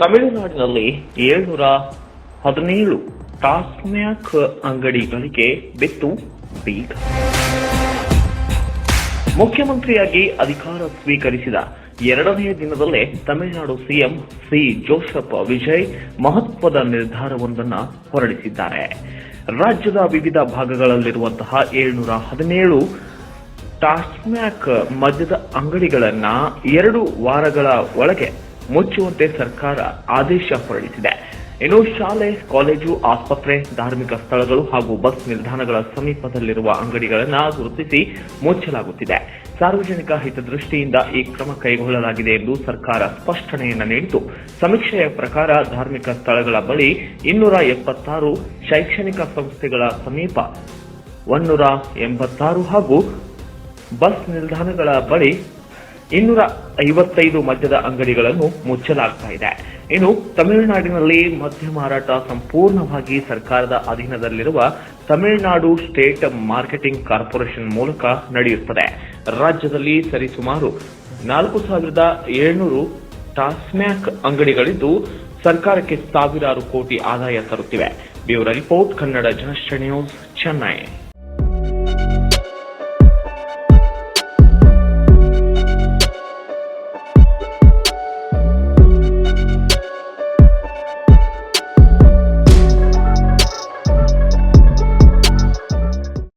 ತಮಿಳುನಾಡಿನಲ್ಲಿ 717 ಟಾಸ್ಮ್ಯಾಕ್ ಅಂಗಡಿಗಳಿಗೆ ಬಿತ್ತು ಬೀಗ. ಮುಖ್ಯಮಂತ್ರಿಯಾಗಿ ಅಧಿಕಾರ ಸ್ವೀಕರಿಸಿದ ಎರಡನೇ ದಿನದಲ್ಲೇ Tamil Nadu CM C Joseph Vijay ಮಹತ್ವದ ನಿರ್ಧಾರವೊಂದನ್ನು ಹೊರಡಿಸಿದ್ದಾರೆ. ರಾಜ್ಯದ ವಿವಿಧ ಭಾಗಗಳಲ್ಲಿರುವಂತಹ 717 ಟಾಸ್ಮ್ಯಾಕ್ ಮದ್ಯದ ಅಂಗಡಿಗಳನ್ನ 2 ವಾರಗಳ ಒಳಗೆ ಮುಚ್ಚುವಂತೆ ಸರ್ಕಾರ ಆದೇಶ ಹೊರಡಿಸಿದೆ. ಇನ್ನು ಶಾಲೆ, ಕಾಲೇಜು, ಆಸ್ಪತ್ರೆ, ಧಾರ್ಮಿಕ ಸ್ಥಳಗಳು ಹಾಗೂ ಬಸ್ ನಿಲ್ದಾಣಗಳ ಸಮೀಪದಲ್ಲಿರುವ ಅಂಗಡಿಗಳನ್ನು ಗುರುತಿಸಿ ಮುಚ್ಚಲಾಗುತ್ತಿದೆ. ಸಾರ್ವಜನಿಕ ಹಿತದೃಷ್ಟಿಯಿಂದ ಈ ಕ್ರಮ ಕೈಗೊಳ್ಳಲಾಗಿದೆ ಎಂದು ಸರ್ಕಾರ ಸ್ಪಷ್ಟನೆಯನ್ನು ನೀಡಿತು. ಸಮೀಕ್ಷೆಯ ಪ್ರಕಾರ ಧಾರ್ಮಿಕ ಸ್ಥಳಗಳ ಬಳಿ 276, ಶೈಕ್ಷಣಿಕ ಸಂಸ್ಥೆಗಳ ಸಮೀಪ 186 ಹಾಗೂ ಬಸ್ ನಿಲ್ದಾಣಗಳ ಬಳಿ 255 ಮದ್ಯದ ಅಂಗಡಿಗಳನ್ನು ಮುಚ್ಚಲಾಗ್ತಾ ಇದೆ. ಇನ್ನು ತಮಿಳುನಾಡಿನಲ್ಲಿ ಮದ್ಯ ಮಾರಾಟ ಸಂಪೂರ್ಣವಾಗಿ ಸರ್ಕಾರದ ಅಧೀನದಲ್ಲಿರುವ ತಮಿಳುನಾಡು ಸ್ಟೇಟ್ ಮಾರ್ಕೆಟಿಂಗ್ ಕಾರ್ಪೊರೇಷನ್ ಮೂಲಕ ನಡೆಯುತ್ತದೆ. ರಾಜ್ಯದಲ್ಲಿ ಸರಿಸುಮಾರು 4700 ಟಾಸ್ಮ್ಯಾಕ್ ಅಂಗಡಿಗಳಿದ್ದು ಸರ್ಕಾರಕ್ಕೆ ಸಾವಿರಾರು ಕೋಟಿ ಆದಾಯ ತರುತ್ತಿವೆ. Bureau report, Kannada Janashree news, Chennai.